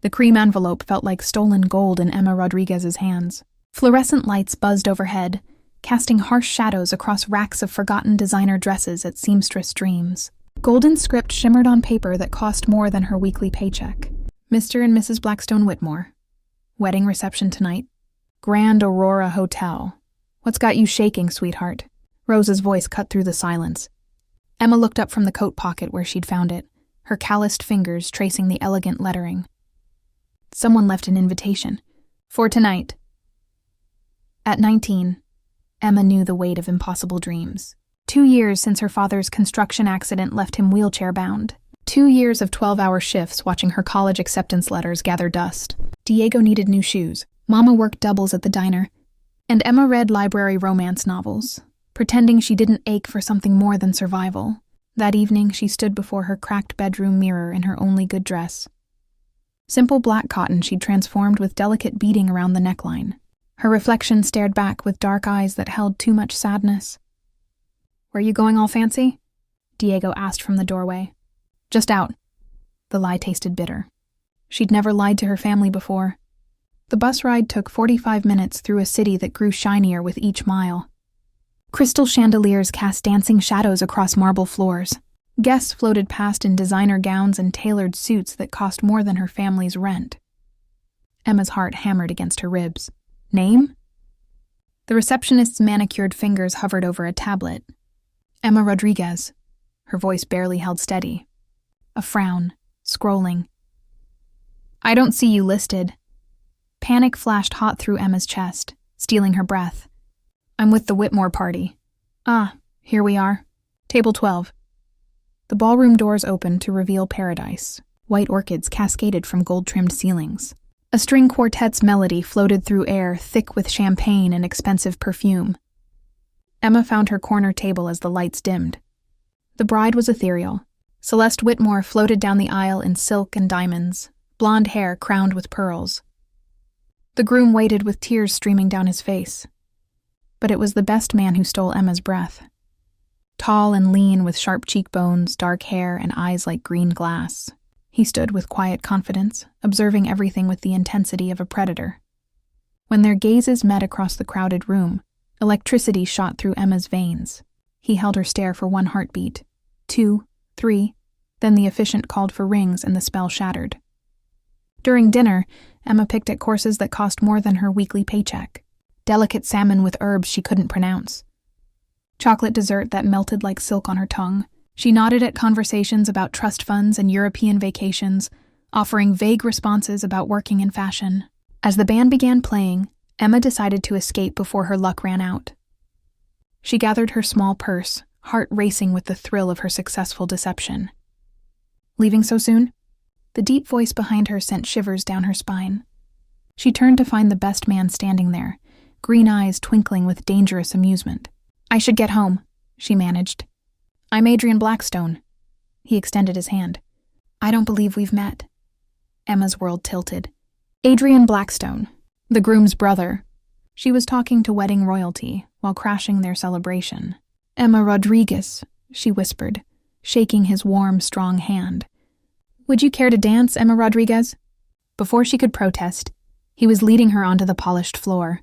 The cream envelope felt like stolen gold in Emma Rodriguez's hands. Fluorescent lights buzzed overhead, casting harsh shadows across racks of forgotten designer dresses at seamstress dreams. Golden script shimmered on paper that cost more than her weekly paycheck. Mr. and Mrs. Blackstone Whitmore. Wedding reception tonight. Grand Aurora Hotel. What's got you shaking, sweetheart? Rose's voice cut through the silence. Emma looked up from the coat pocket where she'd found it, her calloused fingers tracing the elegant lettering. Someone left an invitation. For tonight. At 19, Emma knew the weight of impossible dreams. 2 years since her father's construction accident left him wheelchair-bound. 2 years of 12-hour shifts watching her college acceptance letters gather dust. Diego needed new shoes. Mama worked doubles at the diner. And Emma read library romance novels, pretending she didn't ache for something more than survival. That evening, she stood before her cracked bedroom mirror in her only good dress. Simple black cotton she'd transformed with delicate beading around the neckline. Her reflection stared back with dark eyes that held too much sadness. "Where you going all fancy?" Diego asked from the doorway. "Just out." The lie tasted bitter. She'd never lied to her family before. The bus ride took 45 minutes through a city that grew shinier with each mile. Crystal chandeliers cast dancing shadows across marble floors. Guests floated past in designer gowns and tailored suits that cost more than her family's rent. Emma's heart hammered against her ribs. Name? The receptionist's manicured fingers hovered over a tablet. Emma Rodriguez. Her voice barely held steady. A frown, scrolling. "I don't see you listed." Panic flashed hot through Emma's chest, stealing her breath. "I'm with the Whitmore party." "Ah, here we are. Table 12. The ballroom doors opened to reveal paradise. White orchids cascaded from gold-trimmed ceilings. A string quartet's melody floated through air thick with champagne and expensive perfume. Emma found her corner table as the lights dimmed. The bride was ethereal. Celeste Whitmore floated down the aisle in silk and diamonds, blonde hair crowned with pearls. The groom waited with tears streaming down his face. But it was the best man who stole Emma's breath. Tall and lean with sharp cheekbones, dark hair, and eyes like green glass. He stood with quiet confidence, observing everything with the intensity of a predator. When their gazes met across the crowded room, electricity shot through Emma's veins. He held her stare for 1 heartbeat, 2, 3, then the officiant called for rings and the spell shattered. During dinner, Emma picked at courses that cost more than her weekly paycheck. Delicate salmon with herbs she couldn't pronounce. Chocolate dessert that melted like silk on her tongue. She nodded at conversations about trust funds and European vacations, offering vague responses about working in fashion. As the band began playing, Emma decided to escape before her luck ran out. She gathered her small purse, heart racing with the thrill of her successful deception. "Leaving so soon?" The deep voice behind her sent shivers down her spine. She turned to find the best man standing there, green eyes twinkling with dangerous amusement. "I should get home," she managed. "I'm Adrian Blackstone." He extended his hand. "I don't believe we've met." Emma's world tilted. Adrian Blackstone, the groom's brother. She was talking to wedding royalty while crashing their celebration. "Emma Rodriguez," she whispered, shaking his warm, strong hand. "Would you care to dance, Emma Rodriguez?" Before she could protest, he was leading her onto the polished floor.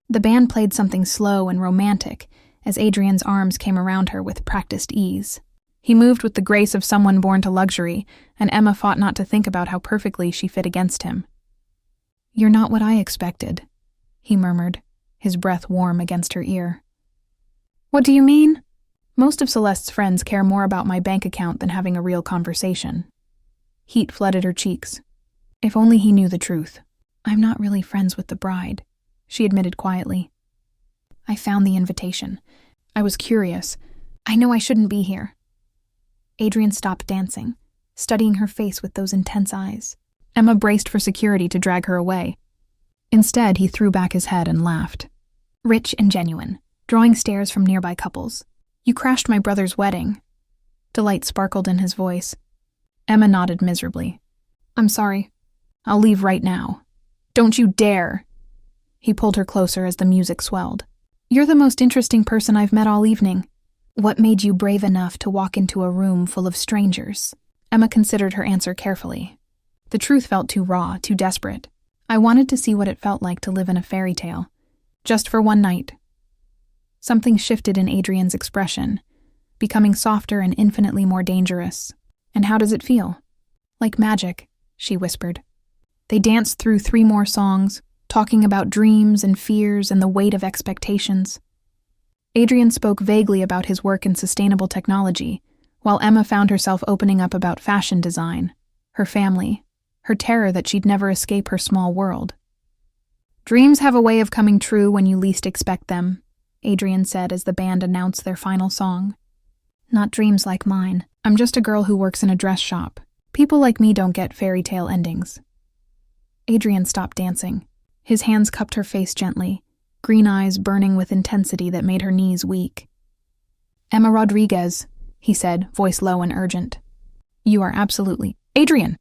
The band played something slow and romantic as Adrian's arms came around her with practiced ease. He moved with the grace of someone born to luxury, and Emma fought not to think about how perfectly she fit against him. "You're not what I expected," he murmured, his breath warm against her ear. "What do you mean?" "Most of Celeste's friends care more about my bank account than having a real conversation." Heat flooded her cheeks. If only he knew the truth. "I'm not really friends with the bride," she admitted quietly. "I found the invitation. I was curious. I know I shouldn't be here." Adrian stopped dancing, studying her face with those intense eyes. Emma braced for security to drag her away. Instead, he threw back his head and laughed. Rich and genuine, drawing stares from nearby couples. "You crashed my brother's wedding." Delight sparkled in his voice. Emma nodded miserably. "I'm sorry. I'll leave right now." "Don't you dare!" He pulled her closer as the music swelled. "You're the most interesting person I've met all evening. What made you brave enough to walk into a room full of strangers?" Emma considered her answer carefully. The truth felt too raw, too desperate. I wanted to see what it felt like to live in a fairy tale. Just for one night. Something shifted in Adrian's expression, becoming softer and infinitely more dangerous. And how does it feel? Like magic, she whispered. They danced through 3 more songs, talking about dreams and fears and the weight of expectations. Adrian spoke vaguely about his work in sustainable technology, while Emma found herself opening up about fashion design, her family, her terror that she'd never escape her small world. Dreams have a way of coming true when you least expect them, Adrian said as the band announced their final song. Not dreams like mine. I'm just a girl who works in a dress shop. People like me don't get fairy tale endings. Adrian stopped dancing. His hands cupped her face gently, green eyes burning with intensity that made her knees weak. Emma Rodriguez, he said, voice low and urgent. You are absolutely... Adrian!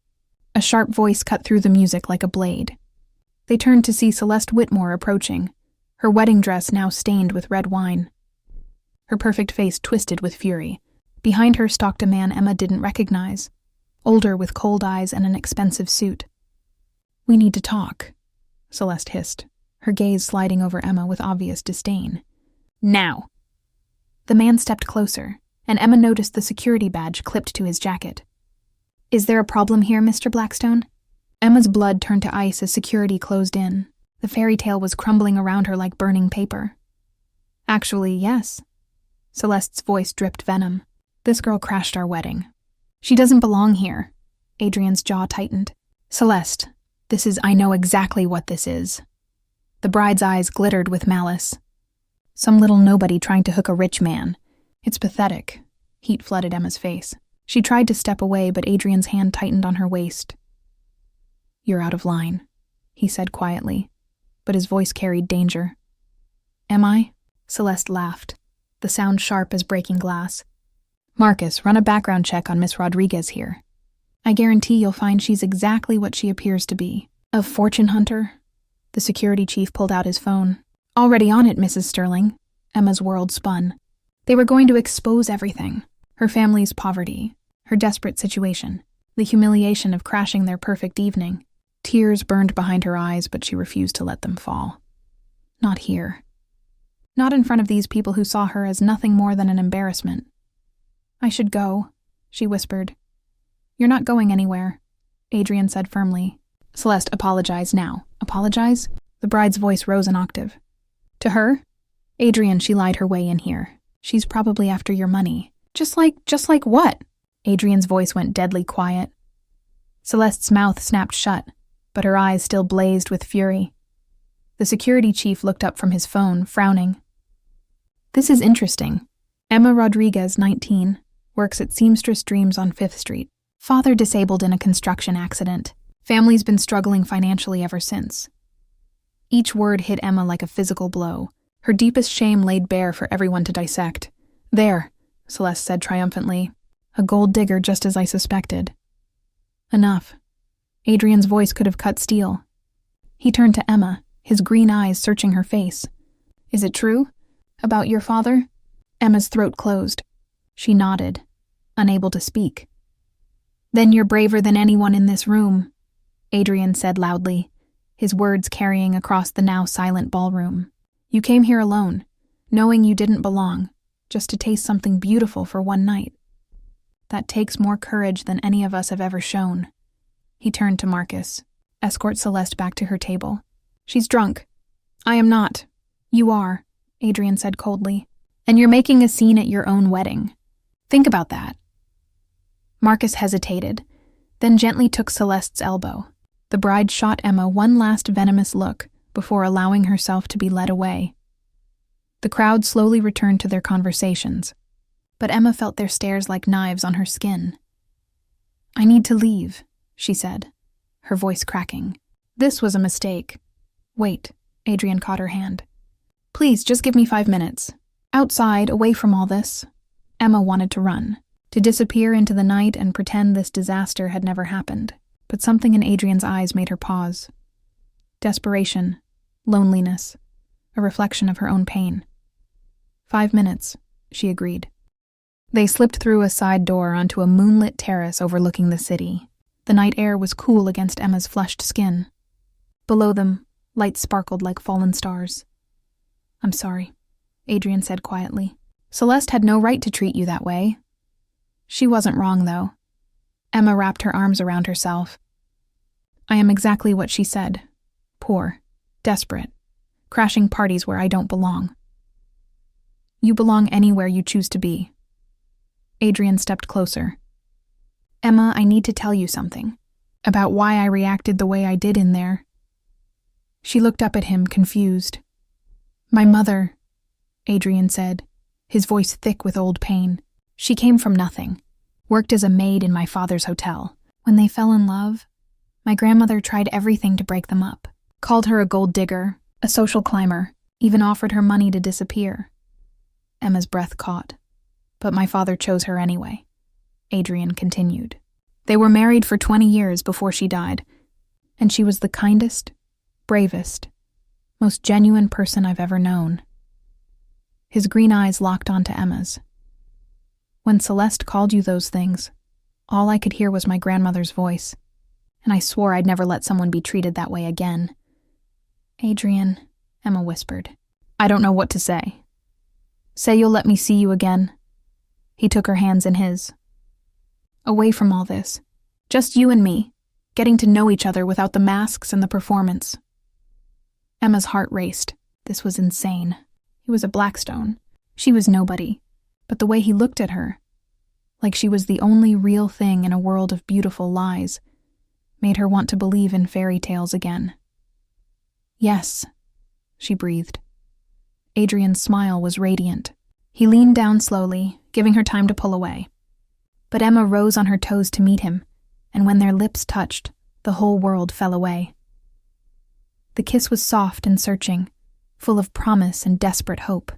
A sharp voice cut through the music like a blade. They turned to see Celeste Whitmore approaching, her wedding dress now stained with red wine. Her perfect face twisted with fury. Behind her stalked a man Emma didn't recognize, older with cold eyes and an expensive suit. We need to talk, Celeste hissed, her gaze sliding over Emma with obvious disdain. Now! The man stepped closer, and Emma noticed the security badge clipped to his jacket. Is there a problem here, Mr. Blackstone? Emma's blood turned to ice as security closed in. The fairy tale was crumbling around her like burning paper. Actually, yes. Celeste's voice dripped venom. This girl crashed our wedding. She doesn't belong here. Adrian's jaw tightened. Celeste, I know exactly what this is. The bride's eyes glittered with malice. Some little nobody trying to hook a rich man. It's pathetic. Heat flooded Emma's face. She tried to step away, but Adrian's hand tightened on her waist. You're out of line, he said quietly, but his voice carried danger. Am I? Celeste laughed, the sound sharp as breaking glass. Marcus, run a background check on Miss Rodriguez here. I guarantee you'll find she's exactly what she appears to be. A fortune hunter? The security chief pulled out his phone. Already on it, Mrs. Sterling. Emma's world spun. They were going to expose everything. Her family's poverty, her desperate situation, the humiliation of crashing their perfect evening. Tears burned behind her eyes, but she refused to let them fall. Not here. Not in front of these people who saw her as nothing more than an embarrassment. I should go, she whispered. You're not going anywhere, Adrian said firmly. Celeste, apologize now. Apologize? The bride's voice rose an octave. To her? Adrian, she lied her way in here. She's probably after your money. Just like what? Adrian's voice went deadly quiet. Celeste's mouth snapped shut, but her eyes still blazed with fury. The security chief looked up from his phone, frowning. This is interesting. Emma Rodriguez, 19, works at Seamstress Dreams on 5th Street. Father disabled in a construction accident. Family's been struggling financially ever since. Each word hit Emma like a physical blow, her deepest shame laid bare for everyone to dissect. There, Celeste said triumphantly. A gold digger just as I suspected. Enough. Adrian's voice could have cut steel. He turned to Emma, his green eyes searching her face. Is it true? About your father? Emma's throat closed. She nodded, unable to speak. Then you're braver than anyone in this room, Adrian said loudly, his words carrying across the now silent ballroom. You came here alone, knowing you didn't belong, just to taste something beautiful for one night. That takes more courage than any of us have ever shown. He turned to Marcus. Escort Celeste back to her table. She's drunk. I am not. You are, Adrian said coldly. And you're making a scene at your own wedding. Think about that. Marcus hesitated, then gently took Celeste's elbow. The bride shot Emma one last venomous look before allowing herself to be led away. The crowd slowly returned to their conversations, but Emma felt their stares like knives on her skin. I need to leave, she said, her voice cracking. This was a mistake. Wait, Adrian caught her hand. Please, just give me 5 minutes. Outside, away from all this. Emma wanted to run, to disappear into the night and pretend this disaster had never happened. But something in Adrian's eyes made her pause. Desperation, loneliness, a reflection of her own pain. 5 minutes, she agreed. They slipped through a side door onto a moonlit terrace overlooking the city. The night air was cool against Emma's flushed skin. Below them, lights sparkled like fallen stars. "I'm sorry," Adrian said quietly. "Celeste had no right to treat you that way." She wasn't wrong, though. Emma wrapped her arms around herself. "I am exactly what she said. Poor, desperate, crashing parties where I don't belong." "You belong anywhere you choose to be." Adrian stepped closer. "Emma, I need to tell you something. About why I reacted the way I did in there." She looked up at him, confused. "My mother," Adrian said, his voice thick with old pain. "She came from nothing. Worked as a maid in my father's hotel. When they fell in love, my grandmother tried everything to break them up. Called her a gold digger, a social climber, even offered her money to disappear." Emma's breath caught. "But my father chose her anyway," Adrian continued. "They were married for 20 years before she died, and she was the kindest, bravest, most genuine person I've ever known." His green eyes locked onto Emma's. "When Celeste called you those things, all I could hear was my grandmother's voice, and I swore I'd never let someone be treated that way again." "Adrian," Emma whispered, "I don't know what to say." "Say you'll let me see you again." He took her hands in his. "Away from all this. Just you and me, getting to know each other without the masks and the performance." Emma's heart raced. This was insane. He was a Blackstone. She was nobody. But the way he looked at her, like she was the only real thing in a world of beautiful lies, made her want to believe in fairy tales again. "Yes," she breathed. Adrian's smile was radiant. He leaned down slowly, giving her time to pull away. But Emma rose on her toes to meet him, and when their lips touched, the whole world fell away. The kiss was soft and searching, full of promise and desperate hope.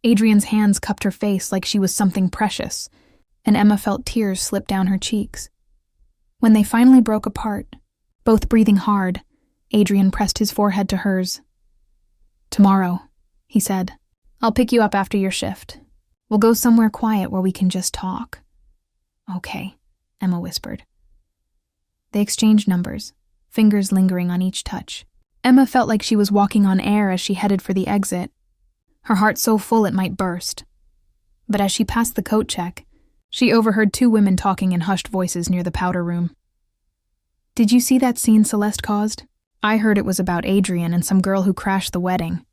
Adrian's hands cupped her face like she was something precious, and Emma felt tears slip down her cheeks. When they finally broke apart, both breathing hard, Adrian pressed his forehead to hers. "Tomorrow," he said, "I'll pick you up after your shift. We'll go somewhere quiet where we can just talk." "Okay," Emma whispered. They exchanged numbers, fingers lingering on each touch. Emma felt like she was walking on air as she headed for the exit, her heart so full it might burst. But as she passed the coat check, she overheard two women talking in hushed voices near the powder room. "Did you see that scene Celeste caused? I heard it was about Adrian and some girl who crashed the wedding.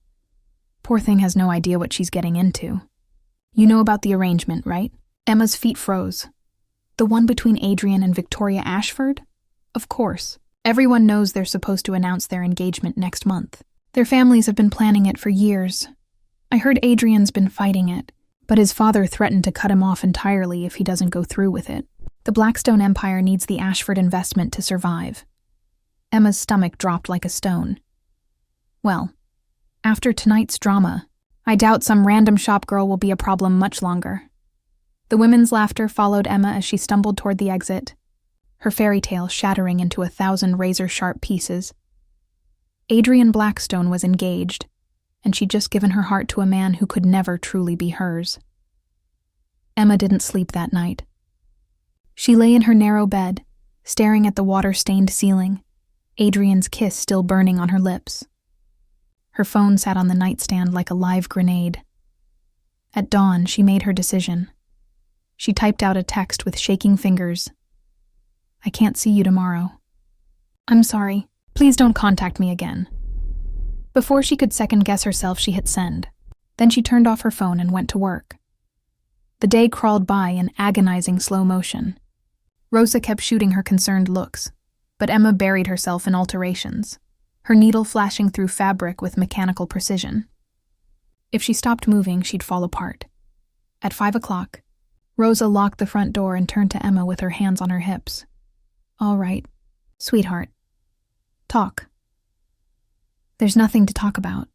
Poor thing has no idea what she's getting into. You know about the arrangement, right?" Emma's feet froze. "The one between Adrian and Victoria Ashford? Of course. Everyone knows they're supposed to announce their engagement next month. Their families have been planning it for years. I heard Adrian's been fighting it, but his father threatened to cut him off entirely if he doesn't go through with it. The Blackstone empire needs the Ashford investment to survive." Emma's stomach dropped like a stone. "Well, after tonight's drama, I doubt some random shop girl will be a problem much longer." The women's laughter followed Emma as she stumbled toward the exit, her fairy tale shattering into 1,000 razor-sharp pieces. Adrian Blackstone was engaged, and she'd just given her heart to a man who could never truly be hers. Emma didn't sleep that night. She lay in her narrow bed, staring at the water-stained ceiling, Adrian's kiss still burning on her lips. Her phone sat on the nightstand like a live grenade. At dawn, she made her decision. She typed out a text with shaking fingers. "I can't see you tomorrow. I'm sorry. Please don't contact me again." Before she could second-guess herself, she hit send. Then she turned off her phone and went to work. The day crawled by in agonizing slow motion. Rosa kept shooting her concerned looks, but Emma buried herself in alterations, her needle flashing through fabric with mechanical precision. If she stopped moving, she'd fall apart. At 5 o'clock, Rosa locked the front door and turned to Emma with her hands on her hips. "All right, sweetheart. Talk." "There's nothing to talk about.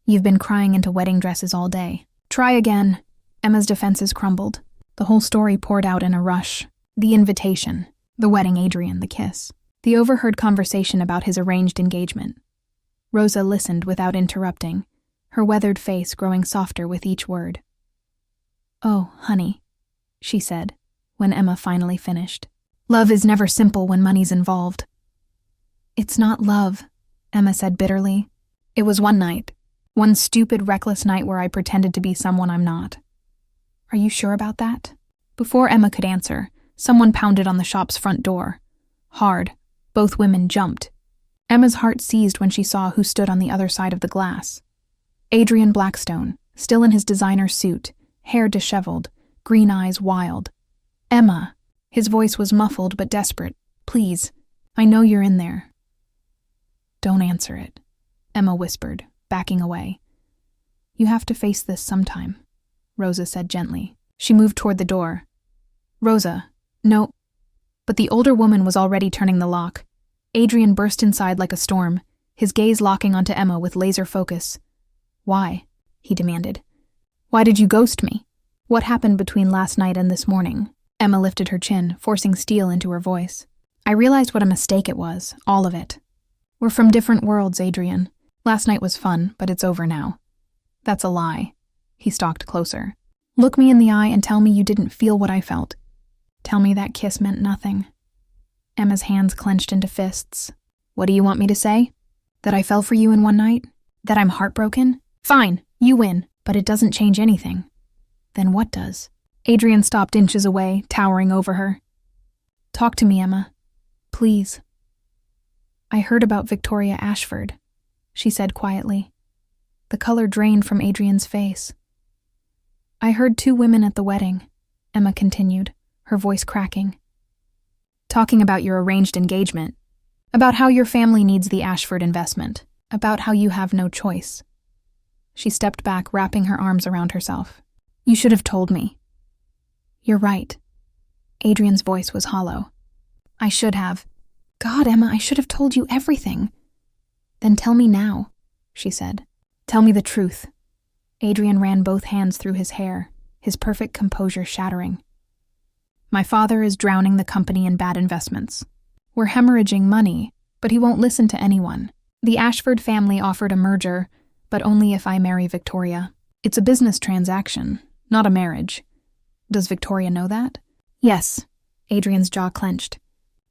You've been crying into wedding dresses all day." "Try again." Emma's defenses crumbled. The whole story poured out in a rush. The invitation, the wedding Adrian, the kiss, the overheard conversation about his arranged engagement. Rosa listened without interrupting, her weathered face growing softer with each word. "Oh, honey," she said, when Emma finally finished. Love is never simple when money's involved. It's not love, Emma said bitterly. It was one night. One stupid, reckless night where I pretended to be someone I'm not. Are you sure about that? Before Emma could answer, someone pounded on the shop's front door. Hard. Both women jumped. Emma's heart seized when she saw who stood on the other side of the glass. Adrian Blackstone, still in his designer suit, hair disheveled, green eyes wild. Emma. His voice was muffled but desperate. Please, I know you're in there. Don't answer it, Emma whispered, backing away. You have to face this sometime, Rosa said gently. She moved toward the door. Rosa, no. But the older woman was already turning the lock. Adrian burst inside like a storm, his gaze locking onto Emma with laser focus. Why? He demanded. Why did you ghost me? What happened between last night and this morning? Emma lifted her chin, forcing steel into her voice. I realized what a mistake it was, all of it. We're from different worlds, Adrian. Last night was fun, but it's over now. That's a lie. He stalked closer. Look me in the eye and tell me you didn't feel what I felt. Tell me that kiss meant nothing. Emma's hands clenched into fists. What do you want me to say? That I fell for you in one night? That I'm heartbroken? Fine, you win, but it doesn't change anything. Then what does? Adrian stopped inches away, towering over her. Talk to me, Emma. Please. I heard about Victoria Ashford, she said quietly. The color drained from Adrian's face. I heard 2 women at the wedding, Emma continued, her voice cracking. Talking about your arranged engagement, about how your family needs the Ashford investment, about how you have no choice. She stepped back, wrapping her arms around herself. You should have told me. You're right. Adrian's voice was hollow. I should have. God, Emma, I should have told you everything. Then tell me now, she said. Tell me the truth. Adrian ran both hands through his hair, his perfect composure shattering. My father is drowning the company in bad investments. We're hemorrhaging money, but he won't listen to anyone. The Ashford family offered a merger, but only if I marry Victoria. It's a business transaction, not a marriage. Does Victoria know that? Yes. Adrian's jaw clenched.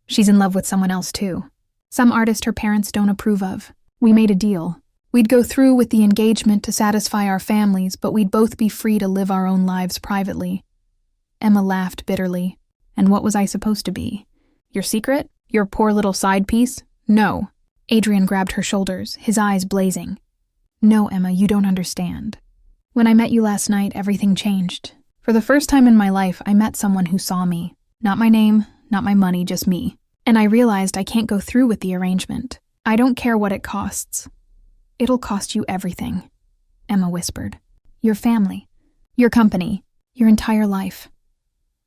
She's in love with someone else too. Some artist her parents don't approve of. We made a deal. We'd go through with the engagement to satisfy our families, but we'd both be free to live our own lives privately. Emma laughed bitterly. And what was I supposed to be? Your secret? Your poor little side piece? No. Adrian grabbed her shoulders, his eyes blazing. No, Emma, you don't understand. When I met you last night, everything changed. For the first time in my life, I met someone who saw me. Not my name, not my money, just me. And I realized I can't go through with the arrangement. I don't care what it costs. It'll cost you everything, Emma whispered. Your family, your company, your entire life.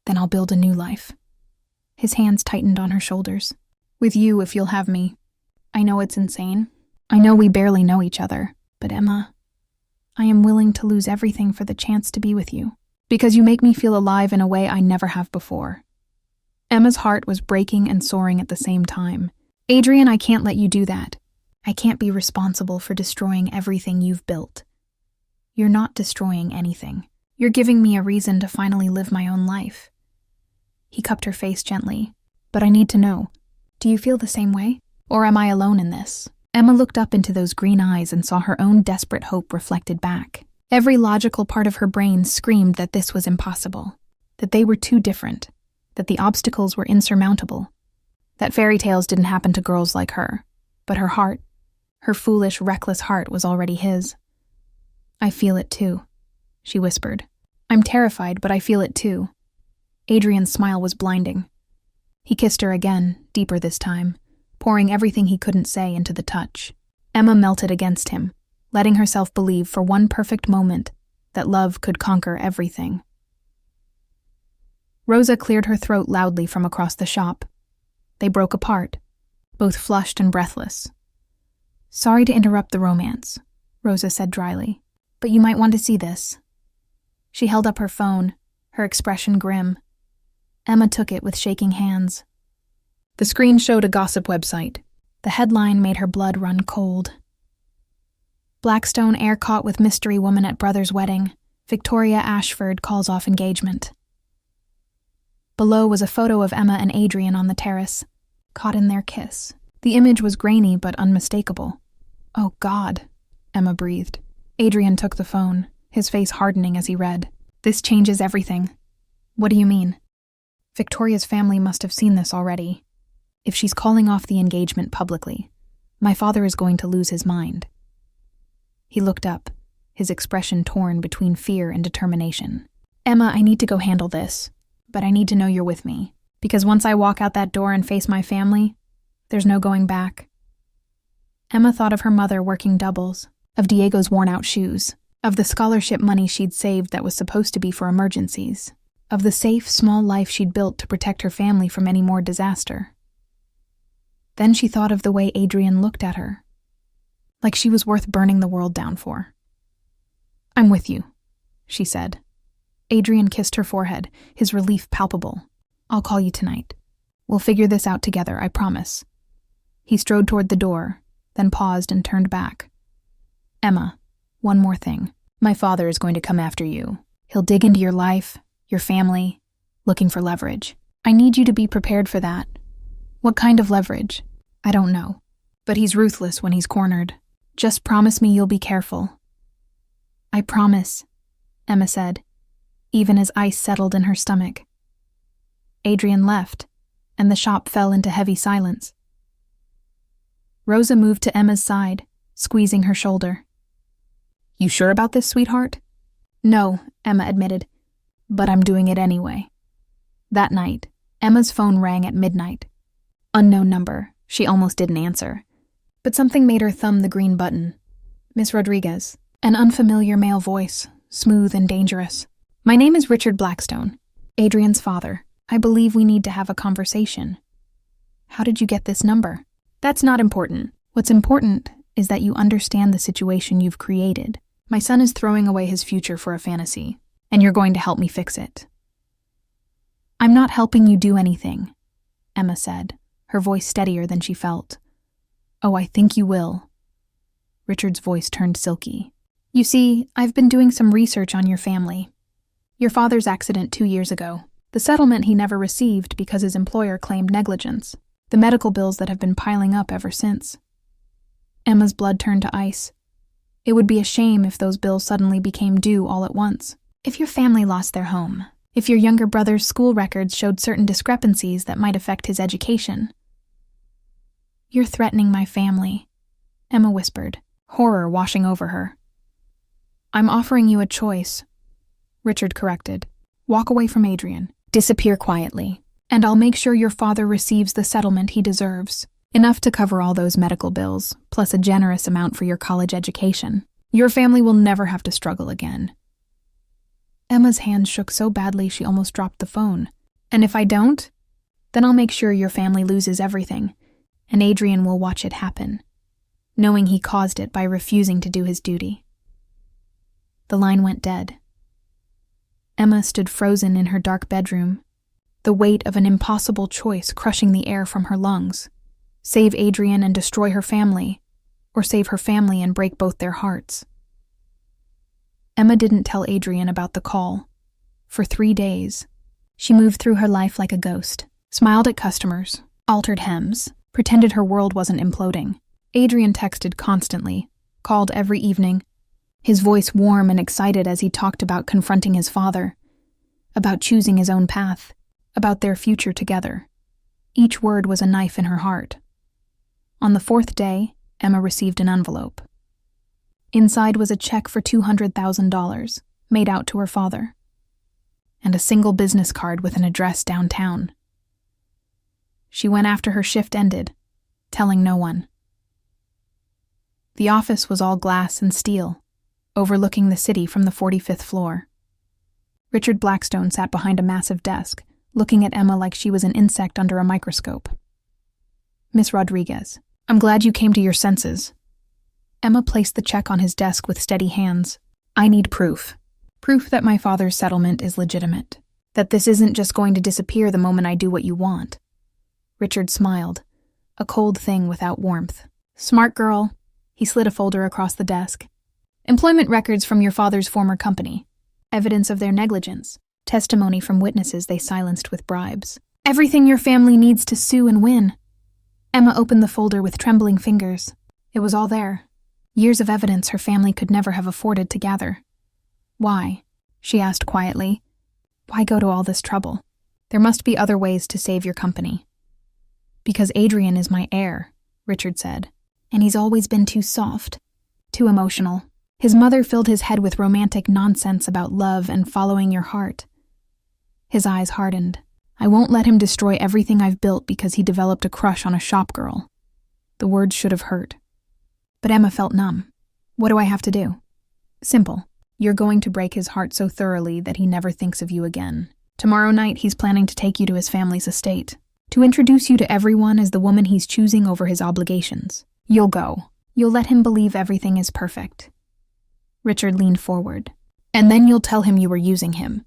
Then I'll build a new life. His hands tightened on her shoulders. With you, if you'll have me. I know it's insane. I know we barely know each other. But Emma, I am willing to lose everything for the chance to be with you. Because you make me feel alive in a way I never have before. Emma's heart was breaking and soaring at the same time. Adrian, I can't let you do that. I can't be responsible for destroying everything you've built. You're not destroying anything. You're giving me a reason to finally live my own life. He cupped her face gently. But I need to know, do you feel the same way? Or am I alone in this? Emma looked up into those green eyes and saw her own desperate hope reflected back. Every logical part of her brain screamed that this was impossible, that they were too different, that the obstacles were insurmountable, that fairy tales didn't happen to girls like her, but her heart, her foolish, reckless heart was already his. I feel it too, she whispered. I'm terrified, but I feel it too. Adrian's smile was blinding. He kissed her again, deeper this time, pouring everything he couldn't say into the touch. Emma melted against him, letting herself believe for one perfect moment that love could conquer everything. Rosa cleared her throat loudly from across the shop. They broke apart, both flushed and breathless. Sorry to interrupt the romance, Rosa said dryly, but you might want to see this. She held up her phone, her expression grim. Emma took it with shaking hands. The screen showed a gossip website. The headline made her blood run cold. Blackstone air caught with mystery woman at brother's wedding. Victoria Ashford calls off engagement. Below was a photo of Emma and Adrian on the terrace, caught in their kiss. The image was grainy but unmistakable. "Oh, God," Emma breathed. Adrian took the phone, his face hardening as he read. "This changes everything." "What do you mean?" "Victoria's family must have seen this already. If she's calling off the engagement publicly, my father is going to lose his mind." He looked up, his expression torn between fear and determination. "Emma, I need to go handle this, but I need to know you're with me, because once I walk out that door and face my family, there's no going back." Emma thought of her mother working doubles, of Diego's worn-out shoes, of the scholarship money she'd saved that was supposed to be for emergencies, of the safe, small life she'd built to protect her family from any more disaster. Then she thought of the way Adrian looked at her, like she was worth burning the world down for. "I'm with you," she said. Adrian kissed her forehead, his relief palpable. "I'll call you tonight. We'll figure this out together, I promise." He strode toward the door, then paused and turned back. "Emma, one more thing. My father is going to come after you. He'll dig into your life, your family, looking for leverage. I need you to be prepared for that. What kind of leverage? I don't know. But he's ruthless when he's cornered. Just promise me you'll be careful." "I promise," Emma said, even as ice settled in her stomach. Adrian left, and the shop fell into heavy silence. Rosa moved to Emma's side, squeezing her shoulder. "You sure about this, sweetheart?" "No," Emma admitted, "but I'm doing it anyway." That night, Emma's phone rang at midnight. Unknown number. She almost didn't answer. But something made her thumb the green button. "Miss Rodriguez." An unfamiliar male voice, smooth and dangerous. "My name is Richard Blackstone, Adrian's father. I believe we need to have a conversation." "How did you get this number?" "That's not important. What's important is that you understand the situation you've created. My son is throwing away his future for a fantasy, and you're going to help me fix it." "I'm not helping you do anything," Emma said, her voice steadier than she felt. "Oh, I think you will." Richard's voice turned silky. "You see, I've been doing some research on your family. Your father's accident 2 years ago, the settlement he never received because his employer claimed negligence, the medical bills that have been piling up ever since." Emma's blood turned to ice. It would be a shame if those bills suddenly became due all at once. If your family lost their home, if your younger brother's school records showed certain discrepancies that might affect his education. "You're threatening my family," Emma whispered, horror washing over her. "I'm offering you a choice," Richard corrected. "Walk away from Adrian, disappear quietly, and I'll make sure your father receives the settlement he deserves. Enough to cover all those medical bills, plus a generous amount for your college education. Your family will never have to struggle again." Emma's hand shook so badly she almost dropped the phone. "And if I don't, then I'll make sure your family loses everything, and Adrian will watch it happen, knowing he caused it by refusing to do his duty." The line went dead. Emma stood frozen in her dark bedroom, the weight of an impossible choice crushing the air from her lungs. Save Adrian and destroy her family, or save her family and break both their hearts. Emma didn't tell Adrian about the call. For 3 days, she moved through her life like a ghost, smiled at customers, altered hems, pretended her world wasn't imploding. Adrian texted constantly, called every evening, his voice warm and excited as he talked about confronting his father, about choosing his own path, about their future together. Each word was a knife in her heart. On the 4th day, Emma received an envelope. Inside was a check for $200,000, made out to her father, and a single business card with an address downtown. She went after her shift ended, telling no one. The office was all glass and steel, overlooking the city from the 45th floor. Richard Blackstone sat behind a massive desk, looking at Emma like she was an insect under a microscope. "Miss Rodriguez, I'm glad you came to your senses." Emma placed the check on his desk with steady hands. "I need proof. Proof that my father's settlement is legitimate. That this isn't just going to disappear the moment I do what you want." Richard smiled, a cold thing without warmth. "Smart girl." He slid a folder across the desk. "Employment records from your father's former company. Evidence of their negligence. testimony from witnesses they silenced with bribes. Everything your family needs to sue and win. Emma opened the folder with trembling fingers. It was all there. Years of evidence her family could never have afforded to gather. Why? She asked quietly. Why go to all this trouble? There must be other ways to save your company. Because Adrian is my heir, Richard said. And he's always been too soft, too emotional. His mother filled his head with romantic nonsense about love and following your heart. His eyes hardened. I won't let him destroy everything I've built because he developed a crush on a shop girl. The words should have hurt. But Emma felt numb. What do I have to do? Simple. You're going to break his heart so thoroughly that he never thinks of you again. Tomorrow night, he's planning to take you to his family's estate, to introduce you to everyone as the woman he's choosing over his obligations. You'll go. You'll let him believe everything is perfect. Richard leaned forward. And then you'll tell him you were using him,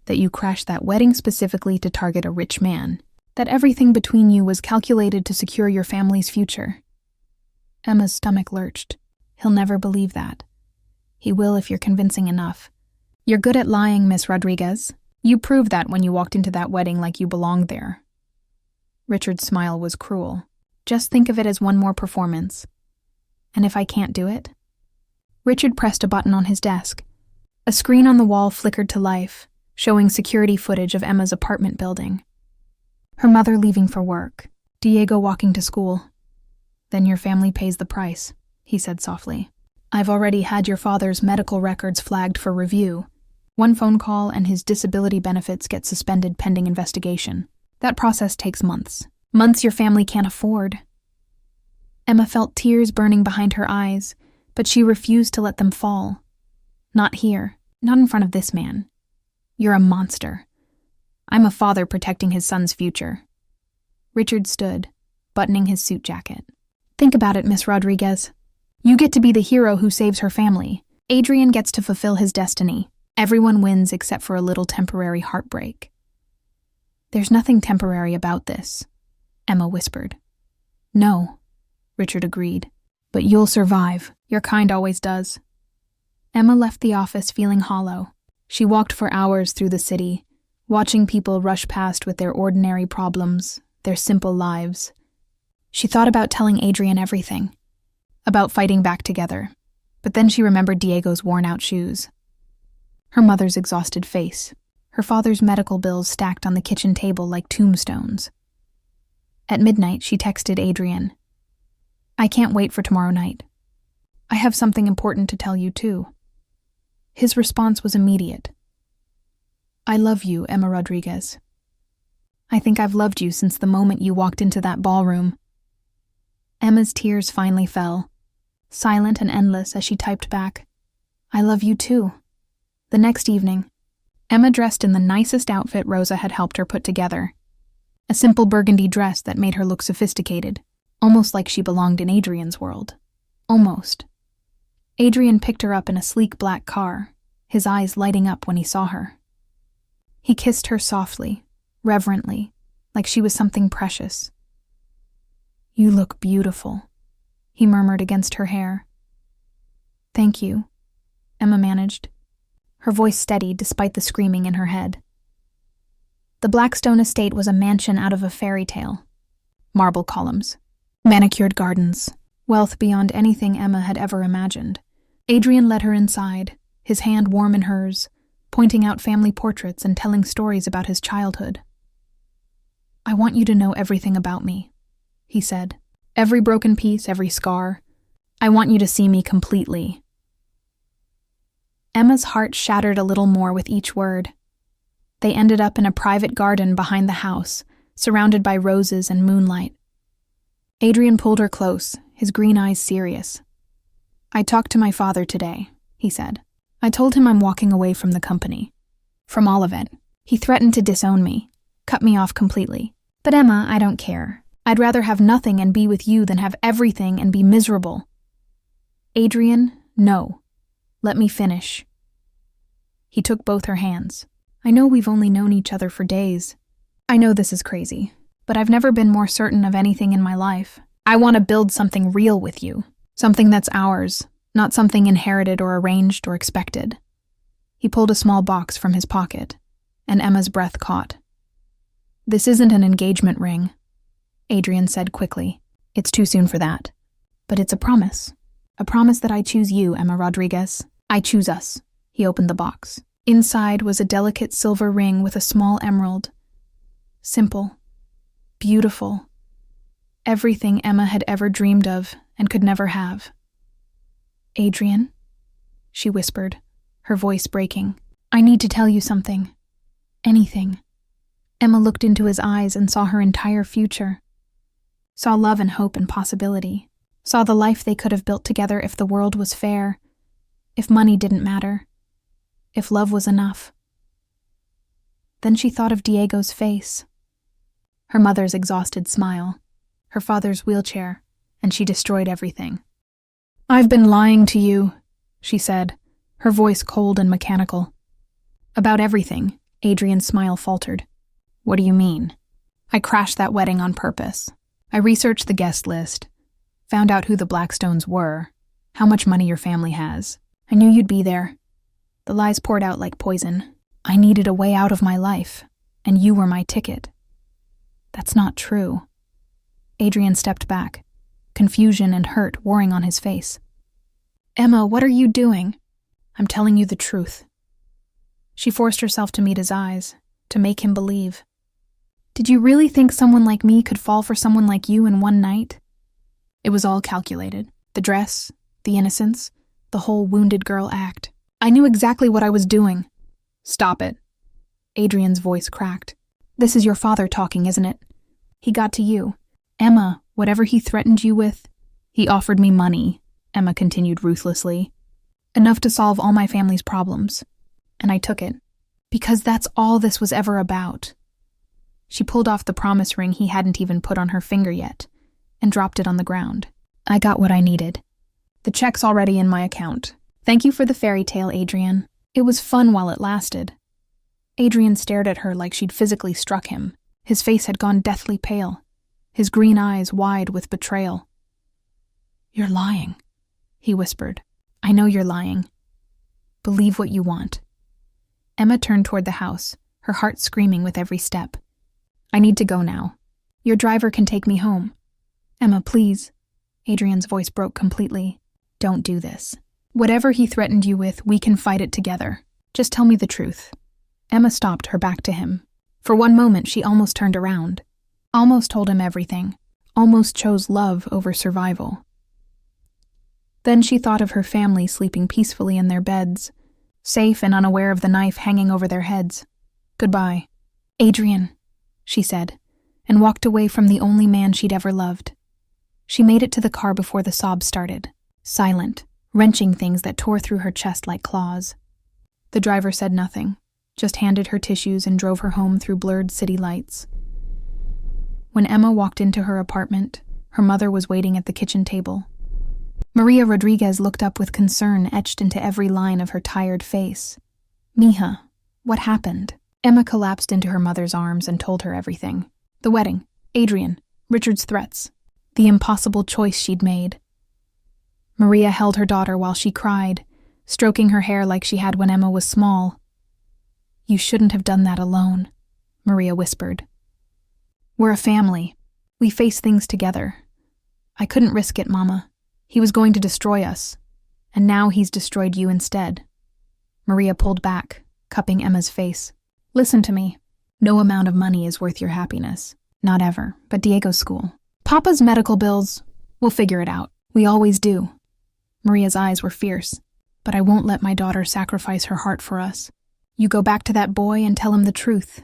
that you crashed that wedding specifically to target a rich man, that everything between you was calculated to secure your family's future. Emma's stomach lurched. He'll never believe that. He will if you're convincing enough. You're good at lying, Miss Rodriguez. You proved that when you walked into that wedding like you belonged there. Richard's smile was cruel. Just think of it as one more performance. And if I can't do it? Richard pressed a button on his desk. A screen on the wall flickered to life, showing security footage of Emma's apartment building. Her mother leaving for work, Diego walking to school. Then your family pays the price, he said softly. I've already had your father's medical records flagged for review. One phone call and his disability benefits get suspended pending investigation. That process takes months. Months your family can't afford. Emma felt tears burning behind her eyes, but she refused to let them fall. Not here, not in front of this man. You're a monster. I'm a father protecting his son's future. Richard stood, buttoning his suit jacket. Think about it, Miss Rodriguez. You get to be the hero who saves her family. Adrian gets to fulfill his destiny. Everyone wins except for a little temporary heartbreak. There's nothing temporary about this, Emma whispered. No, Richard agreed. But you'll survive. Your kind always does. Emma left the office feeling hollow. She walked for hours through the city, watching people rush past with their ordinary problems, their simple lives. She thought about telling Adrian everything, about fighting back together, but then she remembered Diego's worn-out shoes, her mother's exhausted face, her father's medical bills stacked on the kitchen table like tombstones. At midnight, she texted Adrian, I can't wait for tomorrow night. I have something important to tell you, too. His response was immediate. I love you, Emma Rodriguez. I think I've loved you since the moment you walked into that ballroom. Emma's tears finally fell, silent and endless as she typed back, I love you too. The next evening, Emma dressed in the nicest outfit Rosa had helped her put together. A simple burgundy dress that made her look sophisticated, almost like she belonged in Adrian's world. Almost. Adrian picked her up in a sleek black car, his eyes lighting up when he saw her. He kissed her softly, reverently, like she was something precious. You look beautiful, he murmured against her hair. Thank you, Emma managed, her voice steady despite the screaming in her head. The Blackstone estate was a mansion out of a fairy tale. Marble columns, manicured gardens, wealth beyond anything Emma had ever imagined. Adrian led her inside, his hand warm in hers, pointing out family portraits and telling stories about his childhood. I want you to know everything about me, he said. Every broken piece, every scar. I want you to see me completely. Emma's heart shattered a little more with each word. They ended up in a private garden behind the house, surrounded by roses and moonlight. Adrian pulled her close, his green eyes serious. I talked to my father today, he said. I told him I'm walking away from the company. From all of it. He threatened to disown me, cut me off completely. But Emma, I don't care. I'd rather have nothing and be with you than have everything and be miserable. Adrian, no. Let me finish. He took both her hands. I know we've only known each other for days. I know this is crazy, but I've never been more certain of anything in my life. I want to build something real with you. Something that's ours, not something inherited or arranged or expected. He pulled a small box from his pocket. and Emma's breath caught. "This isn't an engagement ring," Adrian said quickly. "It's too soon for that. But it's a promise. A promise that I choose you, Emma Rodriguez. I choose us." He opened the box. Inside was a delicate silver ring with a small emerald. Simple. Beautiful. Everything Emma had ever dreamed of and could never have. "Adrian," she whispered, her voice breaking. "I need to tell you something. Anything." Emma looked into his eyes and saw her entire future. Saw love and hope and possibility. Saw the life they could have built together if the world was fair, if money didn't matter, if love was enough. Then she thought of Diego's face, her mother's exhausted smile, her father's wheelchair, and she destroyed everything. "I've been lying to you," she said, her voice cold and mechanical. "About everything," Adrian's smile faltered. "What do you mean?" "I crashed that wedding on purpose. I researched the guest list, found out who the Blackstones were, how much money your family has. I knew you'd be there. The lies poured out like poison. I needed a way out of my life, and you were my ticket." "That's not true." Adrian stepped back, confusion and hurt warring on his face. "Emma, what are you doing?" "I'm telling you the truth." She forced herself to meet his eyes, to make him believe. "Did you really think someone like me could fall for someone like you in one night?" It was all calculated. The dress, the innocence, the whole wounded girl act. "I knew exactly what I was doing." "Stop it." Adrian's voice cracked. "This is your father talking, isn't it? He got to you. Emma, whatever he threatened you with..." "He offered me money," Emma continued ruthlessly. "Enough to solve all my family's problems. And I took it. Because that's all this was ever about." She pulled off the promise ring he hadn't even put on her finger yet, and dropped it on the ground. "I got what I needed. The check's already in my account. Thank you for the fairy tale, Adrian. It was fun while it lasted." Adrian stared at her like she'd physically struck him. His face had gone deathly pale, his green eyes wide with betrayal. "You're lying," he whispered. "I know you're lying. Believe what you want." Emma turned toward the house, her heart screaming with every step. "I need to go now. Your driver can take me home." "Emma, please." Adrian's voice broke completely. "Don't do this. Whatever he threatened you with, we can fight it together. Just tell me the truth." Emma stopped, her back to him. For one moment, she almost turned around. Almost told him everything. Almost chose love over survival. Then she thought of her family sleeping peacefully in their beds, safe and unaware of the knife hanging over their heads. "Goodbye, Adrian," she said, and walked away from the only man she'd ever loved. She made it to the car before the sobs started, silent, wrenching things that tore through her chest like claws. The driver said nothing, just handed her tissues and drove her home through blurred city lights. When Emma walked into her apartment, her mother was waiting at the kitchen table. Maria Rodriguez looked up with concern etched into every line of her tired face. "Mija, what happened?" Emma collapsed into her mother's arms and told her everything. The wedding, Adrian, Richard's threats, the impossible choice she'd made. Maria held her daughter while she cried, stroking her hair like she had when Emma was small. "You shouldn't have done that alone," Maria whispered. "We're a family. We face things together. I couldn't risk it, Mama. He was going to destroy us, and now he's destroyed you instead." Maria pulled back, cupping Emma's face. "Listen to me. No amount of money is worth your happiness. Not ever, but Diego's school. Papa's medical bills, we'll figure it out. We always do." Maria's eyes were fierce. "But I won't let my daughter sacrifice her heart for us. You go back to that boy and tell him the truth.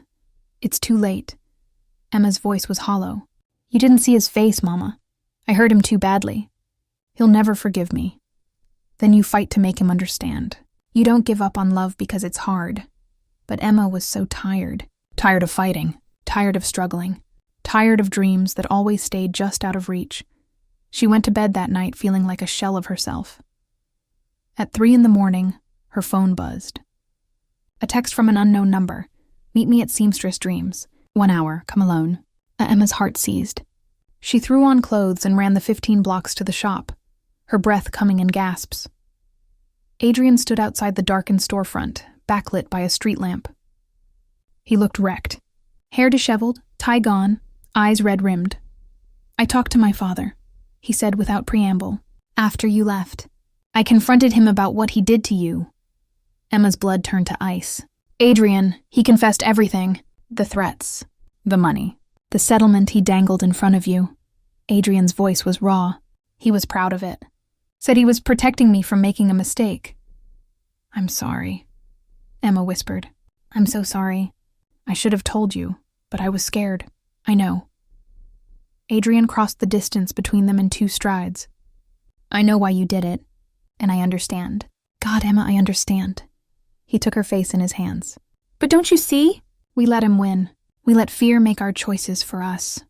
It's too late." Emma's voice was hollow. "You didn't see his face, Mama. I hurt him too badly. He'll never forgive me. Then you fight to make him understand. You don't give up on love because it's hard." But Emma was so tired. Tired of fighting. Tired of struggling. Tired of dreams that always stayed just out of reach. She went to bed that night feeling like a shell of herself. At 3 a.m, her phone buzzed. A text from an unknown number. "Meet me at Seamstress Dreams. 1 hour, come alone." Emma's heart seized. She threw on clothes and ran the 15 blocks to the shop, her breath coming in gasps. Adrian stood outside the darkened storefront, backlit by a street lamp. He looked wrecked. Hair disheveled, tie gone, eyes red-rimmed. "I talked to my father," he said without preamble. "After you left. I confronted him about what he did to you." Emma's blood turned to ice. "Adrian, he confessed everything. The threats, the money, the settlement he dangled in front of you." Adrian's voice was raw. He was proud of it. "Said he was protecting me from making a mistake." "I'm sorry," Emma whispered. "I'm so sorry. I should have told you, but I was scared. I know." Adrian crossed the distance between them in 2 strides. "I know why you did it, and I understand." "God, Emma, I understand." He took her face in his hands. "But don't you see? We let him win. We let fear make our choices for us.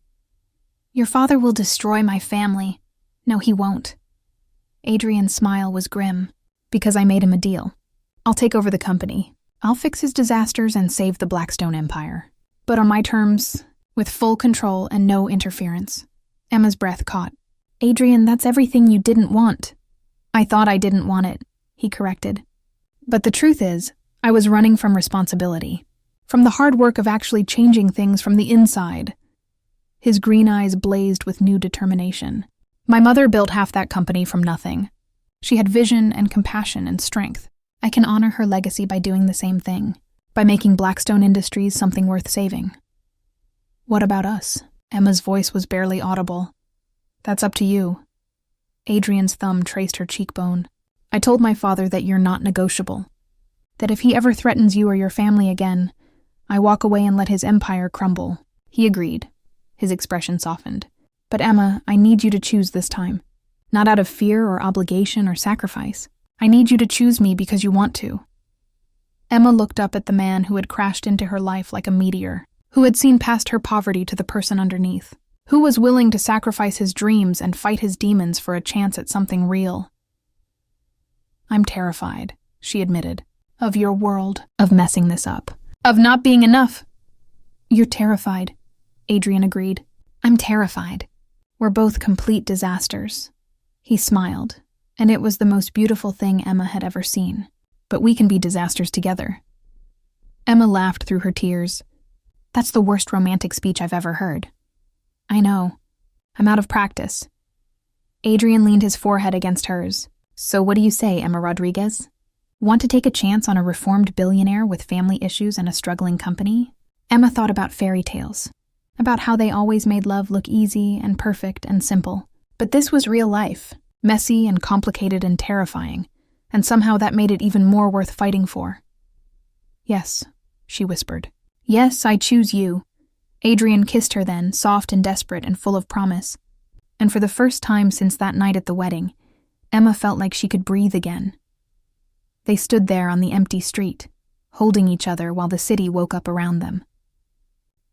Your father will destroy my family." "No, he won't." Adrian's smile was grim. "Because I made him a deal. I'll take over the company. I'll fix his disasters and save the Blackstone empire. But on my terms, with full control and no interference." Emma's breath caught. "Adrian, that's everything you didn't want." "I thought I didn't want it," he corrected. "But the truth is, I was running from responsibility. From the hard work of actually changing things from the inside." His green eyes blazed with new determination. "My mother built half that company from nothing. She had vision and compassion and strength. I can honor her legacy by doing the same thing, by making Blackstone Industries something worth saving." "What about us?" Emma's voice was barely audible. "That's up to you." Adrian's thumb traced her cheekbone. "I told my father that you're not negotiable. That if he ever threatens you or your family again, I walk away and let his empire crumble." He agreed. His expression softened. "But Emma, I need you to choose this time. Not out of fear or obligation or sacrifice. I need you to choose me because you want to." Emma looked up at the man who had crashed into her life like a meteor, who had seen past her poverty to the person underneath, who was willing to sacrifice his dreams and fight his demons for a chance at something real. "I'm terrified," she admitted, "of your world, of messing this up, of not being enough." "You're terrified," Adrian agreed. "I'm terrified. We're both complete disasters." He smiled, and it was the most beautiful thing Emma had ever seen. "But we can be disasters together." Emma laughed through her tears. "That's the worst romantic speech I've ever heard." "I know. I'm out of practice." Adrian leaned his forehead against hers. "So what do you say, Emma Rodriguez? Want to take a chance on a reformed billionaire with family issues and a struggling company?" Emma thought about fairy tales, about how they always made love look easy and perfect and simple. But this was real life, messy and complicated and terrifying, and somehow that made it even more worth fighting for. "Yes," she whispered. "Yes, I choose you." Adrian kissed her then, soft and desperate and full of promise. And for the first time since that night at the wedding, Emma felt like she could breathe again. They stood there on the empty street, holding each other while the city woke up around them.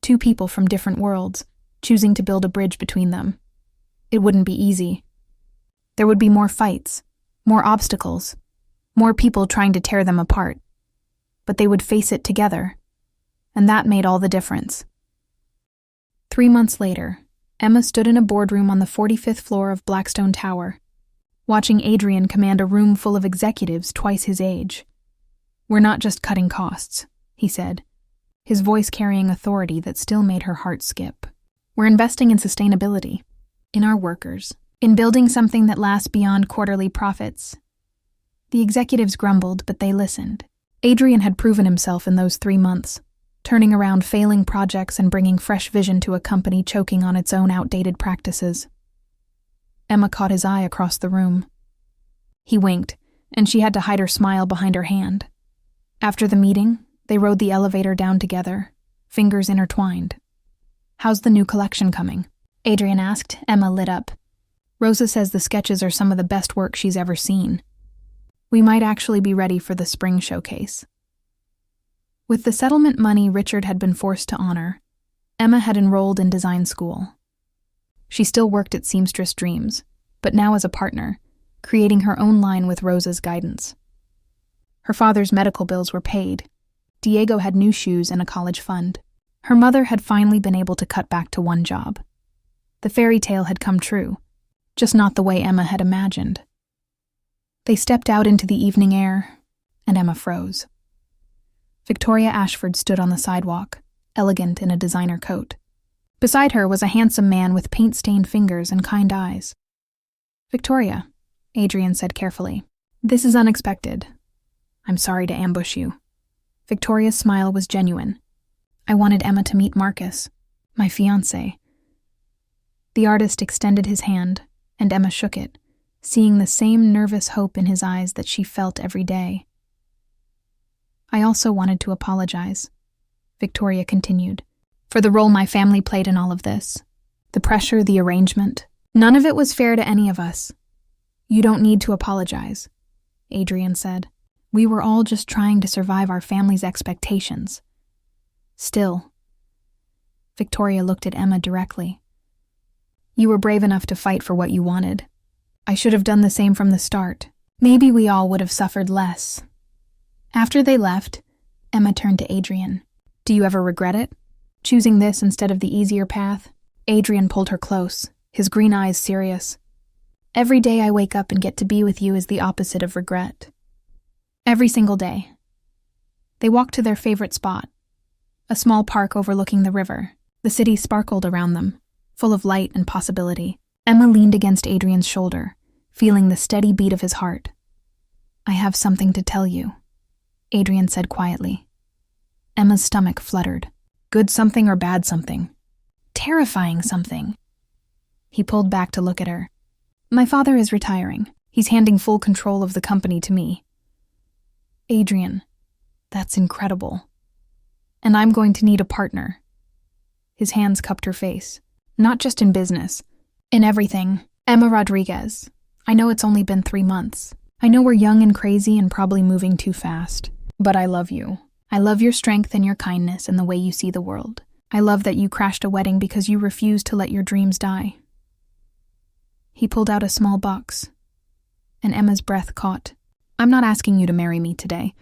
2 people from different worlds, choosing to build a bridge between them. It wouldn't be easy. There would be more fights, more obstacles, more people trying to tear them apart. But they would face it together, and that made all the difference. 3 months later, Emma stood in a boardroom on the 45th floor of Blackstone Tower, watching Adrian command a room full of executives twice his age. "We're not just cutting costs," he said, his voice carrying authority that still made her heart skip. "We're investing in sustainability, in our workers, in building something that lasts beyond quarterly profits." The executives grumbled, but they listened. Adrian had proven himself in those 3 months, turning around failing projects and bringing fresh vision to a company choking on its own outdated practices. Emma caught his eye across the room. He winked, and she had to hide her smile behind her hand. After the meeting, they rode the elevator down together, fingers intertwined. "How's the new collection coming?" Adrian asked. Emma lit up. "Rosa says the sketches are some of the best work she's ever seen. We might actually be ready for the spring showcase." With the settlement money Richard had been forced to honor, Emma had enrolled in design school. She still worked at Seamstress Dreams, but now as a partner, creating her own line with Rosa's guidance. Her father's medical bills were paid. Diego had new shoes and a college fund. Her mother had finally been able to cut back to 1 job. The fairy tale had come true, just not the way Emma had imagined. They stepped out into the evening air, and Emma froze. Victoria Ashford stood on the sidewalk, elegant in a designer coat. Beside her was a handsome man with paint-stained fingers and kind eyes. "Victoria," Adrian said carefully, "this is unexpected. I'm sorry to ambush you." Victoria's smile was genuine. "I wanted Emma to meet Marcus, my fiancé." The artist extended his hand, and Emma shook it, seeing the same nervous hope in his eyes that she felt every day. "I also wanted to apologize," Victoria continued, "for the role my family played in all of this. The pressure, the arrangement. None of it was fair to any of us." "You don't need to apologize," Adrian said. "We were all just trying to survive our family's expectations." "Still," Victoria looked at Emma directly, "you were brave enough to fight for what you wanted. I should have done the same from the start. Maybe we all would have suffered less." After they left, Emma turned to Adrian. "Do you ever regret it? Choosing this instead of the easier path?" Adrian pulled her close, his green eyes serious. "Every day I wake up and get to be with you is the opposite of regret. Every single day." They walked to their favorite spot, a small park overlooking the river. The city sparkled around them, full of light and possibility. Emma leaned against Adrian's shoulder, feeling the steady beat of his heart. "I have something to tell you," Adrian said quietly. Emma's stomach fluttered. "Good something or bad something?" "Terrifying something." He pulled back to look at her. "My father is retiring. He's handing full control of the company to me." "Adrian, that's incredible. And I'm going to need a partner." His hands cupped her face. "Not just in business. In everything. Emma Rodriguez. I know it's only been 3 months. I know we're young and crazy and probably moving too fast. But I love you. I love your strength and your kindness and the way you see the world. I love that you crashed a wedding because you refused to let your dreams die." He pulled out a small box, and Emma's breath caught. "I'm not asking you to marry me today,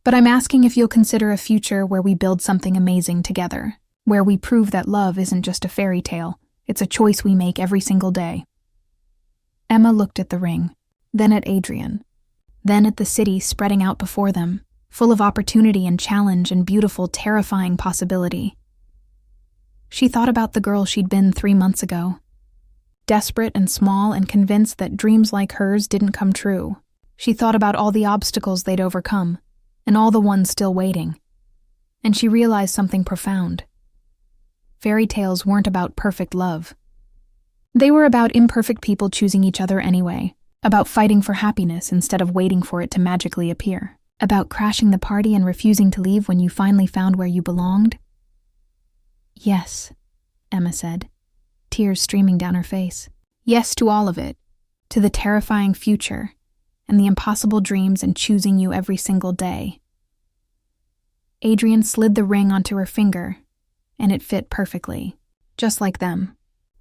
but I'm asking if you'll consider a future where we build something amazing together, where we prove that love isn't just a fairy tale, it's a choice we make every single day." Emma looked at the ring, then at Adrian, then at the city spreading out before them, full of opportunity and challenge and beautiful, terrifying possibility. She thought about the girl she'd been 3 months ago, desperate and small and convinced that dreams like hers didn't come true. She thought about all the obstacles they'd overcome, and all the ones still waiting. And she realized something profound. Fairy tales weren't about perfect love. They were about imperfect people choosing each other anyway, about fighting for happiness instead of waiting for it to magically appear, about crashing the party and refusing to leave when you finally found where you belonged. "Yes," Emma said, tears streaming down her face. "Yes to all of it, to the terrifying future, and the impossible dreams and choosing you every single day." Adrian slid the ring onto her finger, and it fit perfectly, just like them,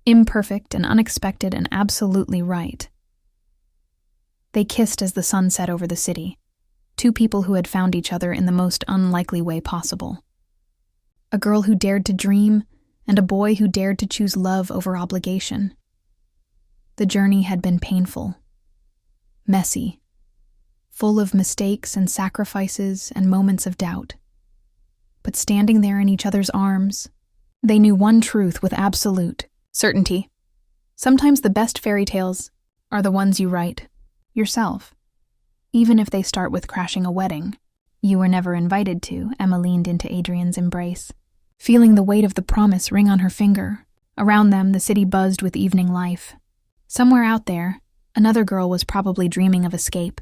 imperfect and unexpected and absolutely right. They kissed as the sun set over the city, 2 people who had found each other in the most unlikely way possible. A girl who dared to dream, and a boy who dared to choose love over obligation. The journey had been painful, messy, full of mistakes and sacrifices and moments of doubt. But standing there in each other's arms, they knew one truth with absolute certainty. Sometimes the best fairy tales are the ones you write yourself, even if they start with crashing a wedding. "You were never invited to," Emma leaned into Adrian's embrace, feeling the weight of the promise ring on her finger. Around them, the city buzzed with evening life. Somewhere out there, another girl was probably dreaming of escape.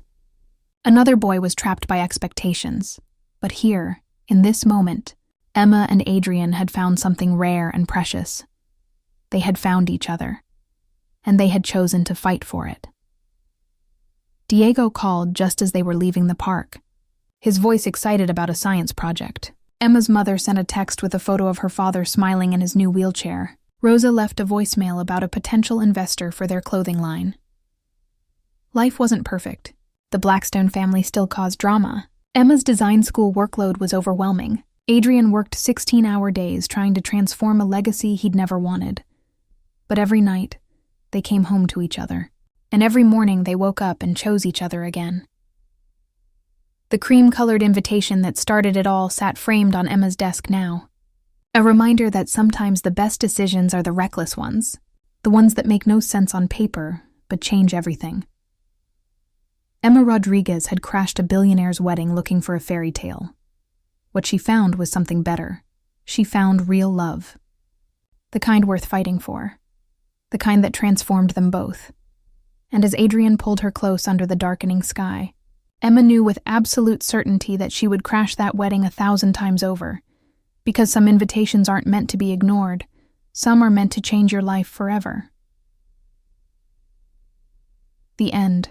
Another boy was trapped by expectations. But here, in this moment, Emma and Adrian had found something rare and precious. They had found each other, and they had chosen to fight for it. Diego called just as they were leaving the park, his voice excited about a science project. Emma's mother sent a text with a photo of her father smiling in his new wheelchair. Rosa left a voicemail about a potential investor for their clothing line. Life wasn't perfect. The Blackstone family still caused drama. Emma's design school workload was overwhelming. Adrian worked 16-hour days trying to transform a legacy he'd never wanted. But every night, they came home to each other. And every morning they woke up and chose each other again. The cream-colored invitation that started it all sat framed on Emma's desk now. A reminder that sometimes the best decisions are the reckless ones, the ones that make no sense on paper, but change everything. Emma Rodriguez had crashed a billionaire's wedding looking for a fairy tale. What she found was something better. She found real love. The kind worth fighting for. The kind that transformed them both. And as Adrian pulled her close under the darkening sky, Emma knew with absolute certainty that she would crash that wedding 1,000 times over, because some invitations aren't meant to be ignored, some are meant to change your life forever. The end.